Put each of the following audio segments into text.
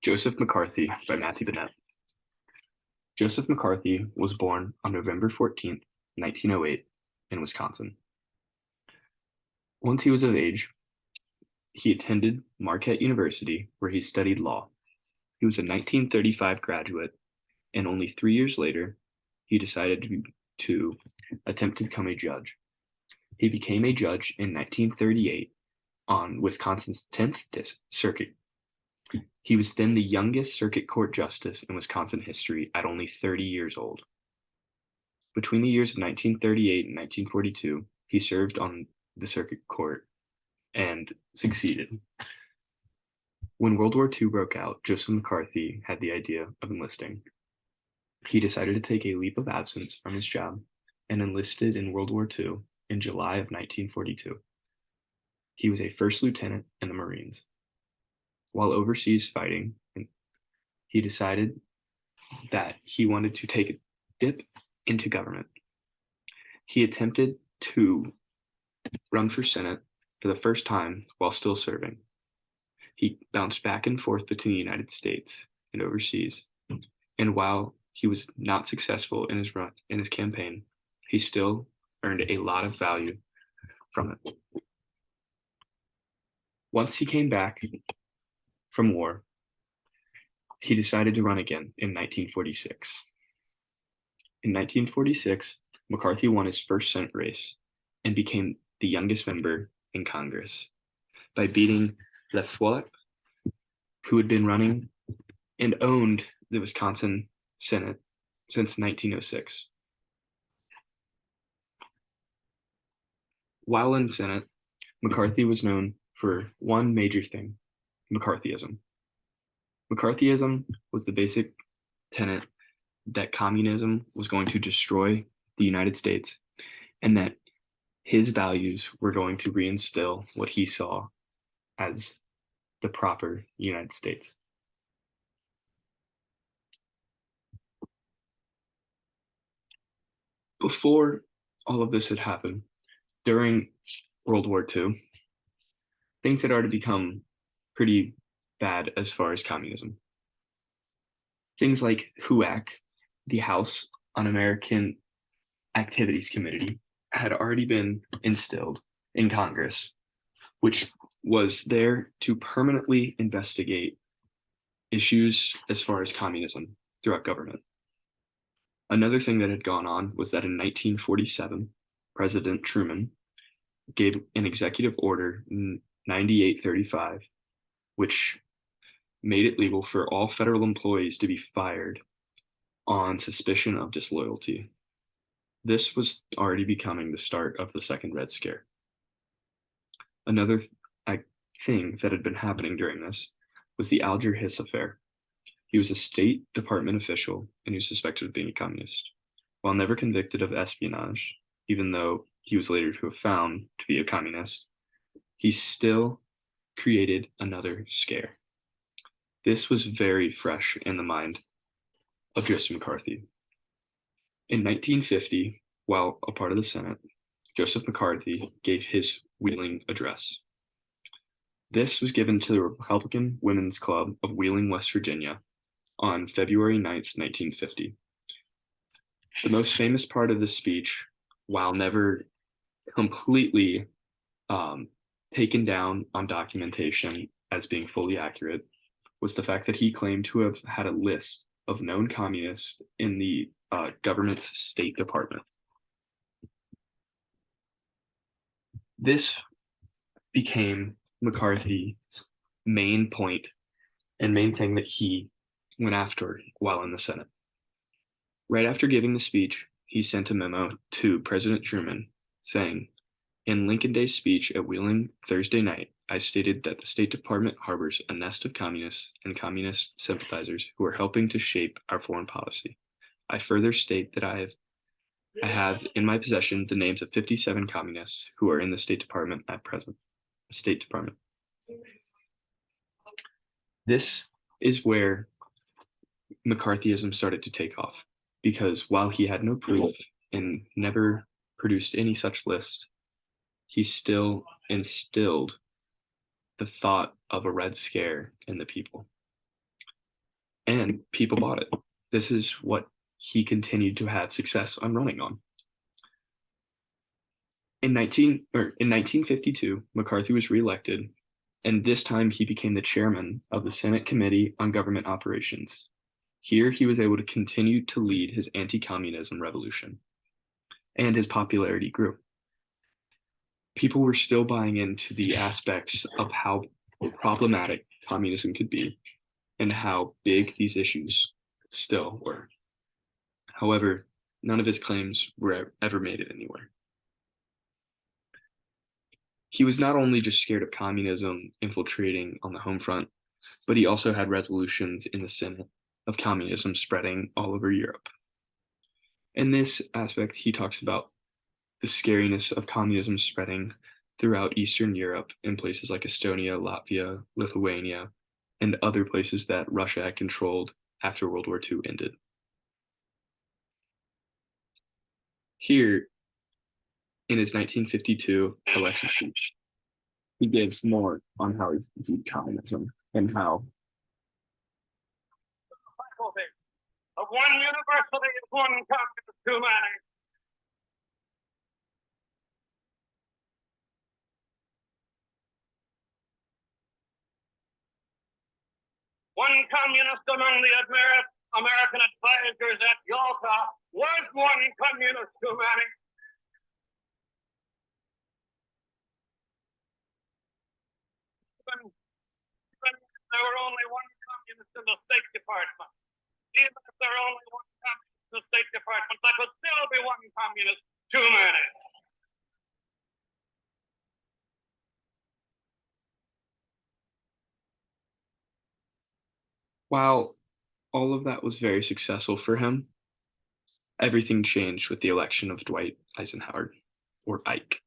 Joseph McCarthy by Matthew Bennett. Joseph McCarthy was born on November 14th, 1908, in Wisconsin. Once he was of age, he attended Marquette University, where he studied law. He was a 1935 graduate, and only 3 years later, he decided to attempt to become a judge. He became a judge in 1938 on Wisconsin's 10th Circuit. He was then the youngest circuit court justice in Wisconsin history at only 30 years old. Between the years of 1938 and 1942, he served on the circuit court and succeeded. When World War II broke out, Joseph McCarthy had the idea of enlisting. He decided to take a leave of absence from his job and enlisted in World War II in July of 1942. He was a first lieutenant in the Marines. While overseas fighting, he decided that he wanted to take a dip into government. He attempted to run for Senate for the first time while still serving. He bounced back and forth between the United States and overseas. And while he was not successful in his campaign, he still earned a lot of value from it. Once he came back from war, he decided to run again in 1946. In 1946, McCarthy won his first Senate race and became the youngest member in Congress by beating Lefroy, who had been running and owned the Wisconsin Senate since 1906. While in the Senate, McCarthy was known for one major thing: McCarthyism. McCarthyism was the basic tenet that communism was going to destroy the United States and that his values were going to reinstill what he saw as the proper United States. Before all of this had happened, during World War II, things had already become pretty bad as far as communism. Things like HUAC, the House Un-American Activities Committee, had already been instilled in Congress, which was there to permanently investigate issues as far as communism throughout government. Another thing that had gone on was that in 1947, President Truman gave an executive order 9835, which made it legal for all federal employees to be fired on suspicion of disloyalty. This was already becoming the start of the Second Red Scare. Another thing that had been happening during this was the Alger Hiss affair. He was a State Department official and he was suspected of being a communist. While never convicted of espionage, even though he was later to have found to be a communist, he still created another scare. This was very fresh in the mind of Joseph McCarthy. In 1950, while a part of the Senate, Joseph McCarthy gave his Wheeling address. This was given to the Republican Women's Club of Wheeling, West Virginia, on February 9th, 1950. The most famous part of the speech, while never completely taken down on documentation as being fully accurate, was the fact that he claimed to have had a list of known communists in the government's State Department. This became McCarthy's main point and main thing that he went after while in the Senate. Right after giving the speech, he sent a memo to President Truman saying, "In Lincoln Day's speech at Wheeling Thursday night, I stated that the State Department harbors a nest of communists and communist sympathizers who are helping to shape our foreign policy. I further state that I have in my possession the names of 57 communists who are in the State Department at present." The State Department. This is where McCarthyism started to take off, because while he had no proof and never produced any such list, he still instilled the thought of a Red Scare in the people. and people bought it. This is what he continued to have success on running on. In 1952, McCarthy was reelected, and this time he became the chairman of the Senate Committee on Government Operations. Here he was able to continue to lead his anti-communism revolution, and his popularity grew. People were still buying into the aspects of how problematic communism could be and how big these issues still were. However, none of his claims were ever made it anywhere. He was not only just scared of communism infiltrating on the home front, but he also had resolutions in the Senate of communism spreading all over Europe. In this aspect, he talks about the scariness of communism spreading throughout Eastern Europe in places like Estonia, Latvia, Lithuania, and other places that Russia had controlled after World War II ended. Here, in his 1952 election speech, he gives more on how he viewed communism and how of one university is one communist too many. One communist among the American advisors at Yalta was one communist too many. Even there were only one communist in the State Department. Even if there were only one communist in the State Department, that would still be one communist too many. while all of that was very successful for him, everything changed with the election of Dwight Eisenhower, or Ike.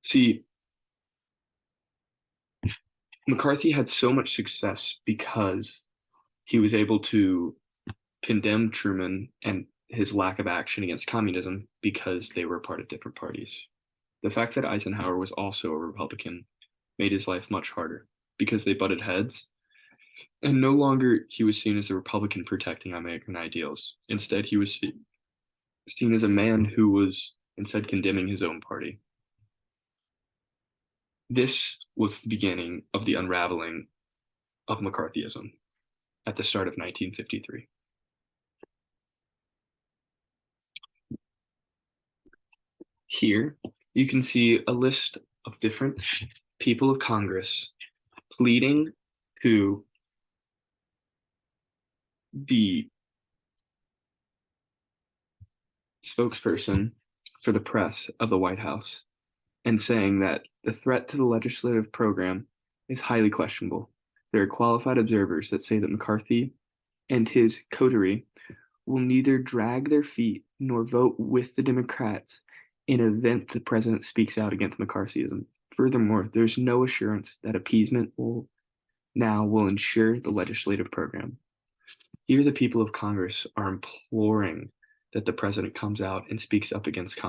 See, McCarthy had so much success because he was able to condemn Truman and his lack of action against communism because they were part of different parties. The fact that Eisenhower was also a Republican made his life much harder because they butted heads, and no longer he was seen as a Republican protecting American ideals. Instead, he was seen as a man who was instead condemning his own party. This was the beginning of the unraveling of McCarthyism at the start of 1953. Here, you can see a list of different people of Congress pleading to the spokesperson for the press of the White House and saying that the threat to the legislative program is highly questionable. There are qualified observers that say that McCarthy and his coterie will neither drag their feet nor vote with the Democrats in event the president speaks out against McCarthyism. Furthermore, there's no assurance that appeasement will ensure the legislative program. Here, the people of Congress are imploring that the president comes out and speaks up against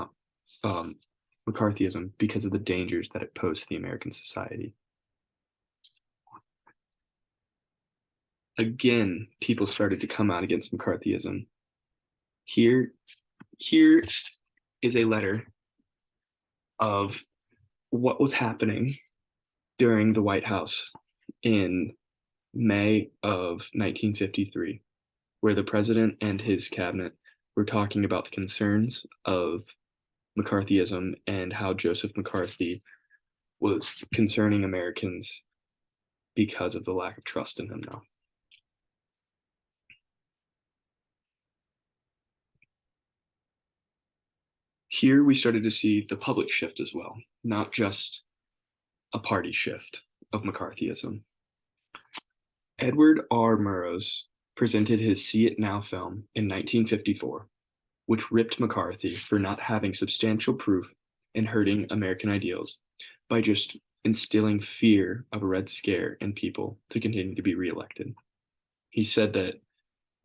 McCarthyism because of the dangers that it posed to the American society. Again, people started to come out against McCarthyism. Here is a letter of what was happening during the White House in May of 1953, where the president and his cabinet were talking about the concerns of McCarthyism and how Joseph McCarthy was concerning Americans because of the lack of trust in him now. Here we started to see the public shift as well, not just a party shift of McCarthyism. Edward R. Murrows presented his See It Now film in 1954, which ripped McCarthy for not having substantial proof in hurting American ideals by just instilling fear of a Red Scare in people to continue to be reelected. He said that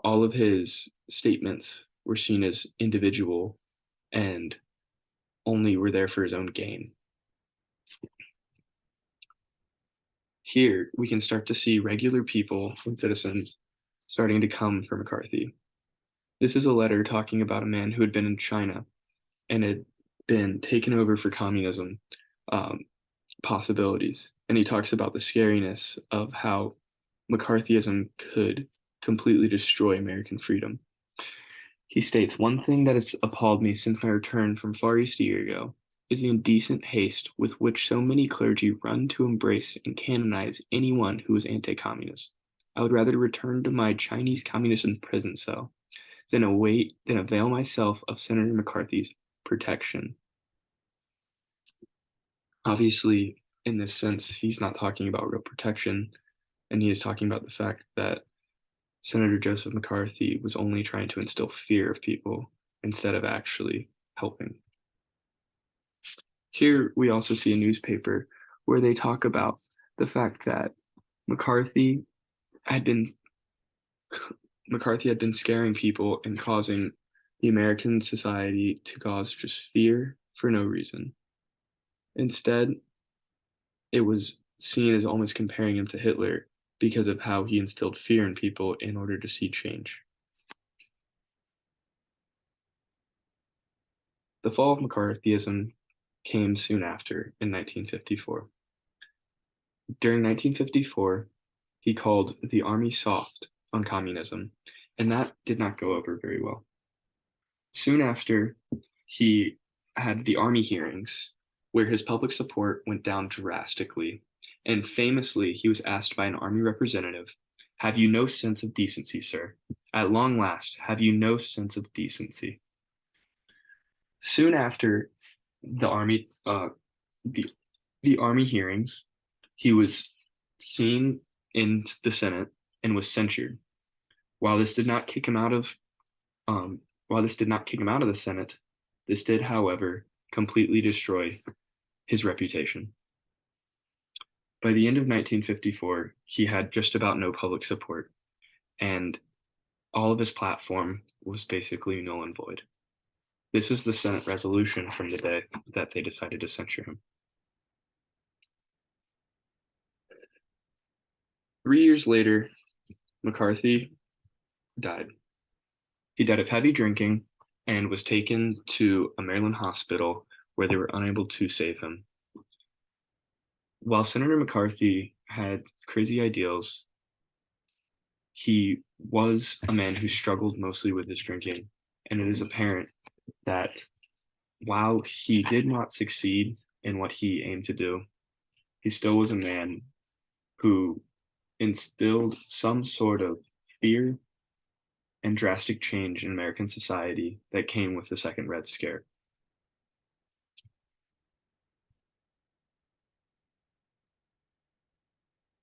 all of his statements were seen as individual and only were there for his own gain. Here, we can start to see regular people and citizens starting to come for McCarthy. This is a letter talking about a man who had been in China and had been taken over for communism um, possibilities. And he talks about the scariness of how McCarthyism could completely destroy American freedom. He states, "One thing that has appalled me since my return from Far East a year ago is the indecent haste with which so many clergy run to embrace and canonize anyone who is anti-communist. I would rather return to my Chinese communism prison cell than avail myself of Senator McCarthy's protection." Obviously, in this sense, he's not talking about real protection, and he is talking about the fact that Senator Joseph McCarthy was only trying to instill fear of people instead of actually helping. Here we also see a newspaper where they talk about the fact that McCarthy had been McCarthy had been scaring people and causing the American society to cause just fear for no reason. Instead, it was seen as almost comparing him to Hitler because of how he instilled fear in people in order to see change. The fall of McCarthyism came soon after in 1954. During 1954, he called the army soft on communism, and that did not go over very well. Soon after, he had the army hearings where his public support went down drastically. And famously, he was asked by an army representative, "Have you no sense of decency, sir? At long last, have you no sense of decency?" Soon after the army, the the army hearings, he was seen in the Senate and was censured. While this did not kick him out of while this did not kick him out of the Senate, this did, however, completely destroy his reputation. By the end of 1954, he had just about no public support, and all of his platform was basically null and void. This was the Senate resolution from the day that they decided to censure him. 3 years later, McCarthy died. He died of heavy drinking and was taken to a Maryland hospital where they were unable to save him. While Senator McCarthy had crazy ideals, he was a man who struggled mostly with his drinking, and it is apparent that while he did not succeed in what he aimed to do, he still was a man who instilled some sort of fear and drastic change in American society that came with the Second Red Scare.